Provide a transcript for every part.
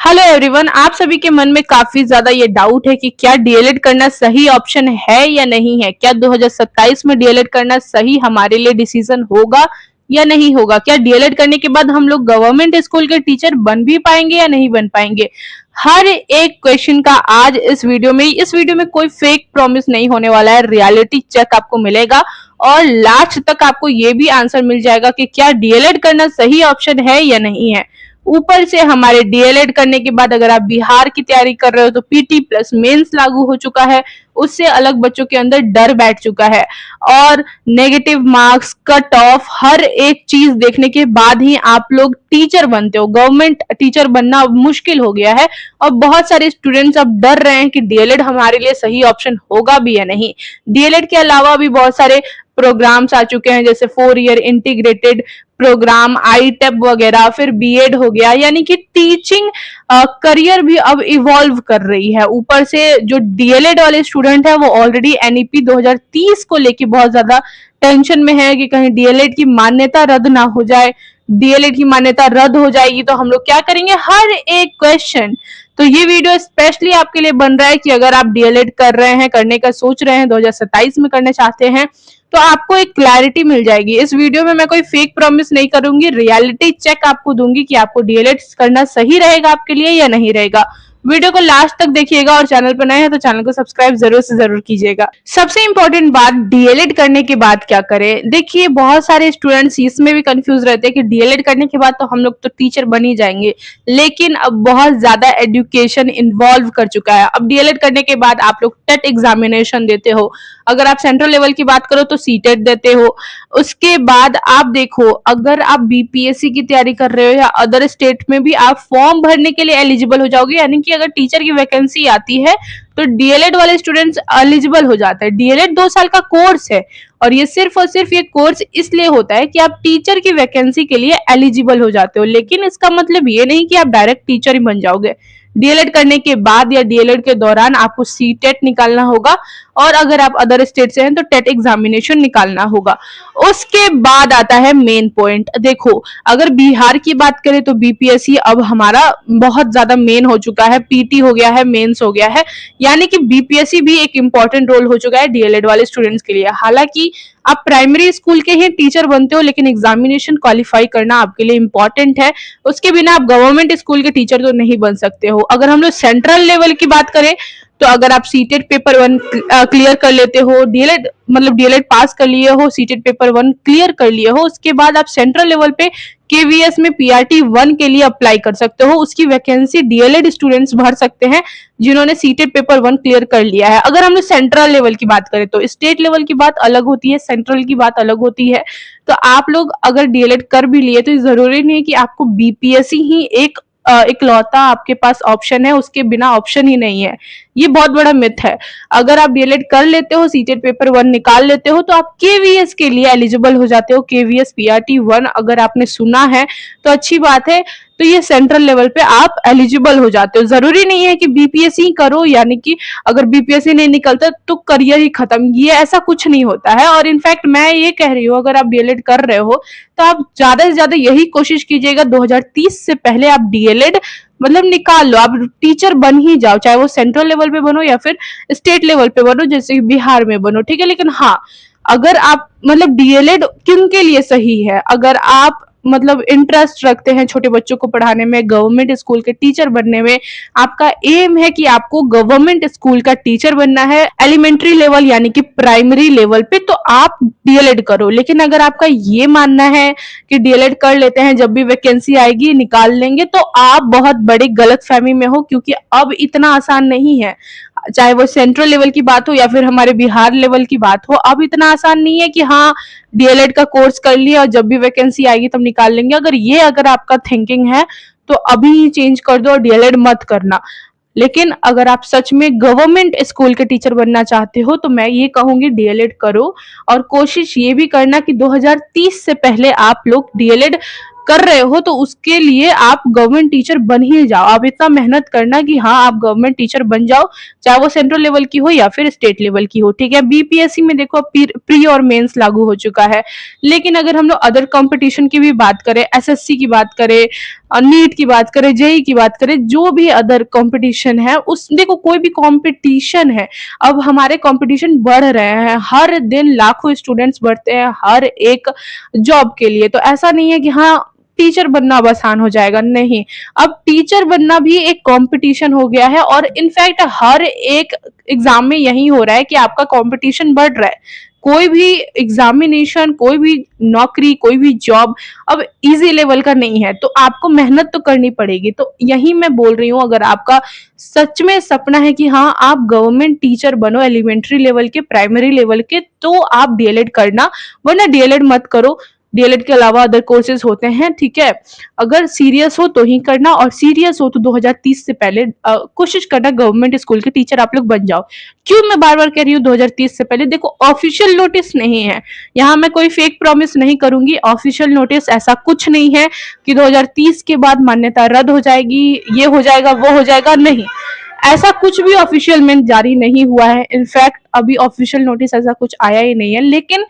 Hello everyone, आप सभी के मन में काफी ज्यादा ये डाउट है कि क्या डीएलएड करना सही ऑप्शन है या नहीं है। क्या 2027 में डीएलएड करना सही हमारे लिए डिसीजन होगा या नहीं होगा। क्या डीएलएड करने के बाद हम लोग गवर्नमेंट स्कूल के टीचर बन भी पाएंगे या नहीं बन पाएंगे। हर एक क्वेश्चन का आज इस वीडियो में कोई फेक प्रॉमिस नहीं होने वाला है। रियलिटी चेक आपको मिलेगा और लास्ट तक आपको ये भी आंसर मिल जाएगा कि क्या डीएलएड करना सही ऑप्शन है या नहीं है। ऊपर से हमारे डीएलएड करने के बाद अगर आप बिहार की तैयारी कर रहे हो तो पीटी प्लस मेंस लागू हो चुका है। उससे अलग बच्चों के अंदर डर बैठ चुका है और नेगेटिव मार्क्स, कट ऑफ, हर एक चीज देखने के बाद ही आप लोग टीचर बनते हो। गवर्नमेंट टीचर बनना अब मुश्किल हो गया है और बहुत सारे स्टूडेंट्स अब डर रहे हैं कि डीएलएड हमारे लिए सही ऑप्शन होगा भी या नहीं। डीएलएड के अलावा भी बहुत सारे प्रोग्राम्स आ चुके हैं जैसे 4 ईयर इंटीग्रेटेड प्रोग्राम, आईटेप वगैरह, फिर बीएड हो गया, यानी कि टीचिंग करियर भी अब इवॉल्व कर रही है। ऊपर से जो डीएलएड वाले स्टूडेंट है वो ऑलरेडी एनईपी 2030 को लेके बहुत ज्यादा टेंशन में है कि कहीं डीएलएड की मान्यता रद्द ना हो जाए। डीएलएड की मान्यता रद्द हो जाएगी तो हम लोग क्या करेंगे, हर एक क्वेश्चन। तो ये वीडियो स्पेशली आपके लिए बन रहा है कि अगर आप डीएलएड कर रहे हैं, करने का सोच रहे हैं, 2027 में करना चाहते हैं तो आपको एक क्लैरिटी मिल जाएगी। इस वीडियो में मैं कोई फेक प्रॉमिस नहीं करूंगी, रियलिटी चेक आपको दूंगी कि आपको डीएलएड करना सही रहेगा आपके लिए या नहीं रहेगा। वीडियो को लास्ट तक देखिएगा और चैनल पर नए हैं तो चैनल को सब्सक्राइब जरूर से जरूर कीजिएगा। सबसे इंपॉर्टेंट बात, डीएलएड करने के बाद क्या करें। देखिए, बहुत सारे स्टूडेंट्स इसमें भी कंफ्यूज रहते हैं कि डीएलएड करने के बाद तो हम लोग तो टीचर बन ही जाएंगे, लेकिन अब बहुत ज्यादा एजुकेशन इन्वॉल्व कर चुका है। अब डीएलएड करने के बाद आप लोग टेट एग्जामिनेशन देते हो। अगर आप सेंट्रल लेवल की बात करो तो सीटेट देते हो। उसके बाद आप देखो, अगर आप बीपीएससी की तैयारी कर रहे हो या अदर स्टेट में भी आप फॉर्म भरने के लिए एलिजिबल हो जाओगे। यानी कि अगर टीचर की वैकेंसी आती है तो डीएलएड वाले स्टूडेंट्स एलिजिबल हो जाते हैं। डीएलएड 2 साल का कोर्स है और ये सिर्फ और सिर्फ ये कोर्स इसलिए होता है कि आप टीचर की वैकेंसी के लिए एलिजिबल हो जाते हो, लेकिन इसका मतलब ये नहीं कि आप डायरेक्ट टीचर ही बन जाओगे। डीएलएड करने के बाद या डीएलएड के दौरान आपको सीटेट निकालना होगा और अगर आप अदर स्टेट से हैं तो टेट एग्जामिनेशन निकालना होगा। उसके बाद आता है मेन पॉइंट। देखो, अगर बिहार की बात करें तो बीपीएससी अब हमारा बहुत ज्यादा मेन हो चुका है, पीटी हो गया है, मेंस हो गया है, यानी कि बीपीएससी भी एक इंपॉर्टेंट रोल हो चुका है डीएलएड वाले स्टूडेंट्स के लिए। हालांकि आप प्राइमरी स्कूल के ही टीचर बनते हो, लेकिन एग्जामिनेशन क्वालिफाई करना आपके लिए इंपॉर्टेंट है। उसके बिना आप गवर्नमेंट स्कूल के टीचर तो नहीं बन सकते हो। अगर हम लोग सेंट्रल लेवल की बात करें तो अगर आप सीटेट पेपर 1 क्लियर कर लेते हो, डीएलएड मतलब डीएलएड पास कर लिए हो, सीटेट पेपर 1 क्लियर कर लिए हो, उसके बाद आप सेंट्रल लेवल पे केवीएस में पीआरटी 1 के लिए अप्लाई कर सकते हो। उसकी वैकेंसी डीएलएड स्टूडेंट्स भर सकते हैं जिन्होंने सीटेट पेपर 1 क्लियर कर लिया है। अगर हम लोग सेंट्रल लेवल की बात करें तो स्टेट लेवल की बात अलग होती है, सेंट्रल की बात अलग होती है। तो आप लोग अगर डीएलएड कर भी लिए तो जरूरी नहीं है कि आपको बीपीएससी ही एक इकलौता आपके पास ऑप्शन है, उसके बिना ऑप्शन ही नहीं है। ये बहुत बड़ा मिथ है। अगर आप डीएलएड कर लेते हो, सीटेट पेपर 1 निकाल लेते हो तो आप केवीएस के लिए एलिजिबल हो जाते हो। केवीएस पीआरटी 1 अगर आपने सुना है तो अच्छी बात है। तो ये सेंट्रल लेवल पे आप एलिजिबल हो जाते हो। जरूरी नहीं है कि बीपीएससी करो, यानी कि अगर बीपीएससी नहीं निकलता तो करियर ही खत्म, ये ऐसा कुछ नहीं होता है। और इनफैक्ट मैं ये कह रही हूँ, अगर आप डीएलएड कर रहे हो तो आप ज्यादा से ज्यादा यही कोशिश कीजिएगा 2030 से पहले आप डीएलएड मतलब निकाल लो, आप टीचर बन ही जाओ, चाहे वो सेंट्रल लेवल पे बनो या फिर स्टेट लेवल पे बनो, जैसे बिहार में बनो, ठीक है। लेकिन हाँ, अगर आप मतलब डीएलएड किन के लिए सही है, अगर आप मतलब इंटरेस्ट रखते हैं छोटे बच्चों को पढ़ाने में, गवर्नमेंट स्कूल के टीचर बनने में, आपका एम है कि आपको गवर्नमेंट स्कूल का टीचर बनना है एलिमेंट्री लेवल यानी कि प्राइमरी लेवल पे, तो आप डीएलएड करो। लेकिन अगर आपका ये मानना है कि डीएलएड कर लेते हैं, जब भी वैकेंसी आएगी निकाल लेंगे, तो आप बहुत बड़ी गलतफहमी में हो, क्योंकि अब इतना आसान नहीं है। चाहे वो सेंट्रल लेवल की बात हो या फिर हमारे बिहार लेवल की बात हो, अब इतना आसान नहीं है कि हाँ डीएलएड का कोर्स कर लिया और जब भी वैकेंसी आएगी तब निकाल लेंगे। अगर आपका थिंकिंग है तो अभी ही चेंज कर दो और डीएलएड मत करना। लेकिन अगर आप सच में गवर्नमेंट स्कूल के टीचर बनना चाहते हो तो मैं ये कहूंगी डीएलएड करो और कोशिश ये भी करना कि 2030 से पहले आप लोग डीएलएड कर रहे हो तो उसके लिए आप गवर्नमेंट टीचर बन ही जाओ। आप इतना मेहनत करना कि हाँ आप गवर्नमेंट टीचर बन जाओ, चाहे वो सेंट्रल लेवल की हो या फिर स्टेट लेवल की हो, ठीक है। बीपीएससी में देखो प्री और मेंस लागू हो चुका है, लेकिन अगर हम लोग अदर कंपटीशन की भी बात करें, एसएससी की बात करें, नीट की बात करें, जेई की बात करें, जो भी अदर कंपटीशन है, उस देखो कोई भी कंपटीशन है, अब हमारे कंपटीशन बढ़ रहे हैं, हर दिन लाखों स्टूडेंट्स बढ़ते हैं हर एक जॉब के लिए। तो ऐसा नहीं है कि हाँ टीचर बनना अब आसान हो जाएगा, नहीं। अब टीचर बनना भी एक कंपटीशन हो गया है, और इनफैक्ट हर एक एग्जाम में यही हो रहा है कि आपका कंपटीशन बढ़ रहा है। कोई भी एग्जामिनेशन, कोई भी नौकरी, कोई भी जॉब अब इजी लेवल का नहीं है, तो आपको मेहनत तो करनी पड़ेगी। तो यही मैं बोल रही हूँ, अगर आपका सच में सपना है कि हाँ आप गवर्नमेंट टीचर बनो, एलिमेंट्री लेवल के, प्राइमरी लेवल के, तो आप डीएलएड करना, वरना डीएलएड मत करो। डीएलएड के अलावा अदर कोर्सेज होते हैं, ठीक है। अगर सीरियस हो तो ही करना, और सीरियस हो तो 2030 से पहले कोशिश करना गवर्नमेंट स्कूल के टीचर आप लोग बन जाओ। क्यों मैं बार बार कह रही हूँ 2030 से पहले? देखो ऑफिशियल नोटिस नहीं है, यहाँ मैं कोई फेक प्रॉमिस नहीं करूंगी। ऑफिशियल नोटिस ऐसा कुछ नहीं है कि 2030 के बाद मान्यता रद्द हो जाएगी, ये हो जाएगा, वो हो जाएगा, नहीं। ऐसा कुछ भी ऑफिशियल में जारी नहीं हुआ है। इनफैक्ट अभी ऑफिशियल नोटिस ऐसा कुछ आया ही नहीं है। लेकिन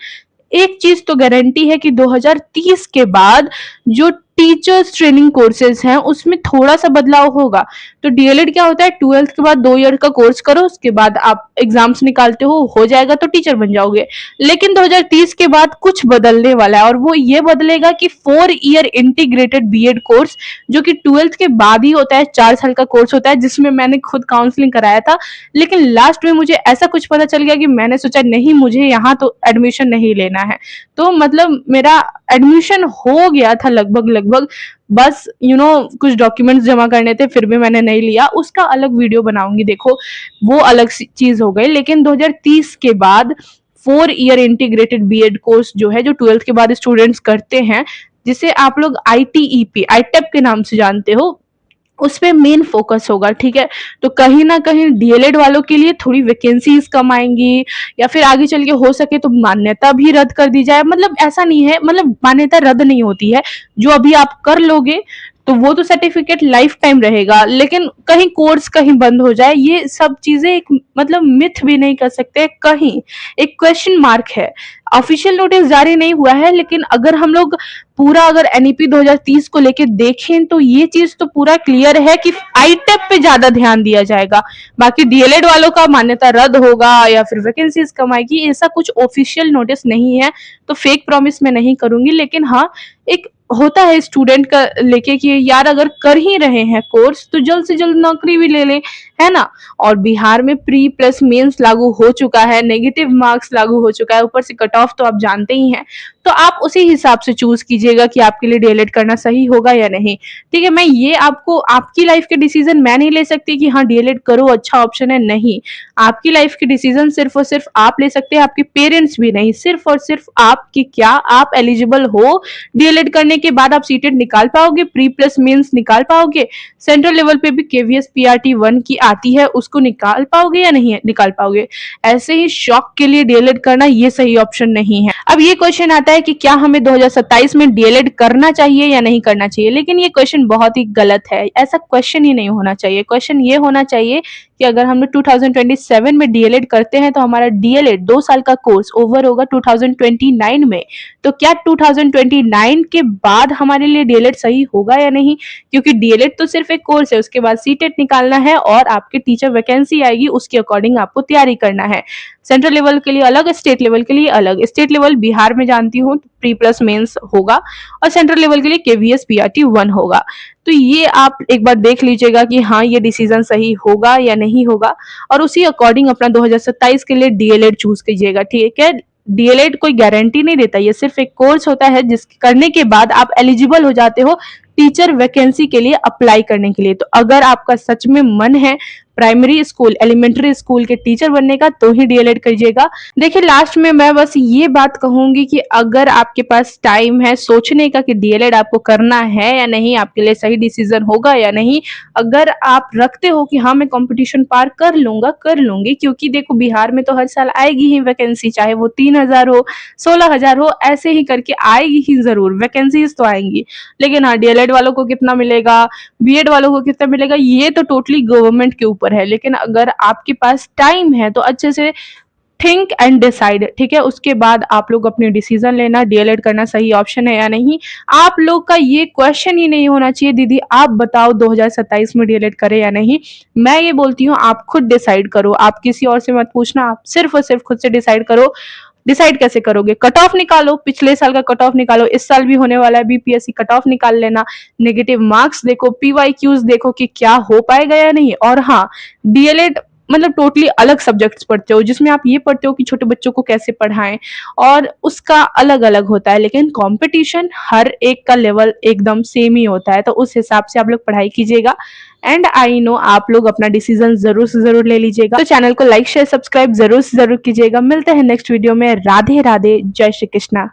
एक चीज तो गारंटी है कि 2030 के बाद जो टीचर्स ट्रेनिंग कोर्सेज हैं उसमें थोड़ा सा बदलाव होगा। तो डीएलएड क्या होता है, 12th के बाद 2 ईयर का कोर्स करो, उसके बाद आप एग्जाम्स निकालते हो जाएगा तो टीचर बन जाओगे। लेकिन 2030 के बाद कुछ बदलने वाला है, और वो ये बदलेगा कि 4 ईयर इंटीग्रेटेड बीएड कोर्स, जो कि 12th के बाद ही होता है, 4 साल का कोर्स होता है, जिसमें मैंने खुद काउंसलिंग कराया था। लेकिन लास्ट में मुझे ऐसा कुछ पता चल गया कि मैंने सोचा नहीं, मुझे यहाँ तो एडमिशन नहीं लेना है। तो मतलब मेरा एडमिशन हो गया था लगभग लगभग, बस कुछ डॉक्यूमेंट्स जमा करने थे, फिर भी मैंने नहीं लिया। उसका अलग वीडियो बनाऊंगी, देखो वो अलग चीज हो गई। लेकिन 2030 के बाद 4 ईयर इंटीग्रेटेड बीएड कोर्स जो है, जो 12th के बाद स्टूडेंट्स करते हैं, जिसे आप लोग आईटीईपी, आईटेप के नाम से जानते हो, उस पे मेन फोकस होगा, ठीक है। तो कहीं ना कहीं डीएलएड वालों के लिए थोड़ी वैकेंसीज कम आएंगी, या फिर आगे चल के हो सके तो मान्यता भी रद्द कर दी जाए। मतलब ऐसा नहीं है, मतलब मान्यता रद्द नहीं होती है, जो अभी आप कर लोगे तो वो तो सर्टिफिकेट लाइफ टाइम रहेगा, लेकिन कहीं कोर्स कहीं बंद हो जाए, ये सब चीजें एक मतलब मिथ भी नहीं कर सकते, कहीं एक क्वेश्चन मार्क है। ऑफिशियल नोटिस जारी नहीं हुआ है, लेकिन अगर हम लोग पूरा अगर एनईपी 2030 को लेके देखें तो ये चीज तो पूरा क्लियर है कि आईटेप पे ज्यादा ध्यान दिया जाएगा। बाकी डीएलएड वालों का मान्यता रद्द होगा या फिर वैकेंसीज कम आएगी, ऐसा कुछ ऑफिशियल नोटिस नहीं है, तो फेक प्रॉमिस मैं नहीं करूंगी। लेकिन हाँ, एक होता है स्टूडेंट का लेके कि यार अगर कर ही रहे हैं कोर्स तो जल्द से जल्द नौकरी भी ले लें, है ना। और बिहार में प्री प्लस मेंस लागू हो चुका है, नेगेटिव मार्क्स लागू हो चुका है, ऊपर से कट ऑफ तो आप जानते ही हैं। तो आप उसी हिसाब से चूज कीजिएगा कि आपके लिए डीएलएड करना सही होगा या नहीं, ठीक है। मैं ये आपको, आपकी लाइफ के डिसीजन मैं नहीं ले सकती कि हाँ डीएलएड करो अच्छा ऑप्शन है, नहीं। आपकी लाइफ के डिसीजन सिर्फ और सिर्फ आप ले सकते हैं, आपके पेरेंट्स भी नहीं। सिर्फ और सिर्फ आप कि क्या आप एलिजिबल हो, डीएलएड करने के बाद आप सीटेट निकाल पाओगे, प्री प्लस मेंस निकाल पाओगे, सेंट्रल लेवल पे भी केवीएस पीआरटी 1 की आती है उसको निकाल पाओगे या नहीं निकाल पाओगे। ऐसे ही शौक के लिए डीएलएड करना ये सही ऑप्शन नहीं है। अब ये क्वेश्चन आता है कि क्या हमें 2027 में डीएलएड करना चाहिए या नहीं करना चाहिए, लेकिन ये क्वेश्चन बहुत ही गलत है। ऐसा क्वेश्चन ही नहीं होना चाहिए। क्वेश्चन ये होना चाहिए कि अगर हम लोग 2027 में डीएलएड करते हैं तो हमारा डीएलएड 2 साल का कोर्स ओवर होगा 2029 में। तो क्या 2029 के बाद हमारे लिए डीएलएड सही होगा या नहीं, क्योंकि डीएलएड तो सिर्फ एक कोर्स है, उसके बाद सीटेट निकालना है और आपके टीचर वैकेंसी आएगी, उसके अकॉर्डिंग आपको तैयारी करना है। सेंट्रल लेवल के लिए अलग, स्टेट लेवल के लिए अलग। स्टेट लेवल बिहार में जानती हूँ प्री प्लस मेंस होगा, और सेंट्रल लेवल के लिए केवीएस पीआरटी 1 होगा। तो ये आप एक बार देख लीजिएगा कि हाँ ये डिसीजन सही होगा या नहीं होगा, और उसी अकॉर्डिंग अपना 2027 के लिए डीएलएड चूज कीजिएगा, ठीक है। डीएलएड कोई गारंटी नहीं देता, ये सिर्फ एक कोर्स होता है जिस करने के बाद आप एलिजिबल हो जाते हो टीचर वैकेंसी के लिए अप्लाई करने के लिए। तो अगर आपका सच में मन है प्राइमरी स्कूल, एलिमेंट्री स्कूल के टीचर बनने का, तो ही डीएलएड कीजिएगा। देखिए लास्ट में मैं बस ये बात कहूंगी कि अगर आपके पास टाइम है सोचने का कि डीएलएड आपको करना है या नहीं, आपके लिए सही डिसीजन होगा या नहीं, अगर आप रखते हो कि हाँ मैं कंपटीशन पार कर लूंगा, कर लूंगी, क्योंकि देखो बिहार में तो हर साल आएगी ही वैकेंसी, चाहे वो 3,000 हो 16,000 हो, ऐसे ही करके आएगी ही जरूर, वैकेंसीज तो आएंगी। लेकिन हाँ डीएलएड वालों को कितना मिलेगा, बीएड वालों को कितना मिलेगा, ये तो टोटली गवर्नमेंट के ऊपर है। लेकिन अगर आपके पास टाइम है तो अच्छे से थिंक एंड डिसाइड, ठीक है। उसके बाद आप लोग अपनी डिसीजन लेना, डीएलएड करना सही ऑप्शन है या नहीं। आप लोग का ये क्वेश्चन ही नहीं होना चाहिए दीदी आप बताओ 2027 में डीएलएड करें या नहीं। मैं ये बोलती हूँ आप खुद डिसाइड करो, आप किसी और से मत पूछना, आप सिर्फ और सिर्फ खुद से डिसाइड करो। डिसाइड कैसे करोगे? कट ऑफ निकालो, पिछले साल का कट ऑफ निकालो, इस साल भी होने वाला है बीपीएससी, कट ऑफ निकाल लेना, नेगेटिव मार्क्स देखो, पीवाईक्यूज देखो कि क्या हो पाएगा या नहीं। और हाँ, डीएलएड मतलब टोटली अलग सब्जेक्ट्स पढ़ते हो, जिसमें आप ये पढ़ते हो कि छोटे बच्चों को कैसे पढ़ाएं, और उसका अलग अलग होता है। लेकिन कंपटीशन हर एक का लेवल एकदम सेम ही होता है, तो उस हिसाब से आप लोग पढ़ाई कीजिएगा। एंड आई नो आप लोग अपना डिसीजन जरूर से जरूर ले लीजिएगा। तो चैनल को लाइक शेयर सब्सक्राइब जरूर से जरूर कीजिएगा। मिलते हैं नेक्स्ट वीडियो में। राधे राधे, जय श्री कृष्णा।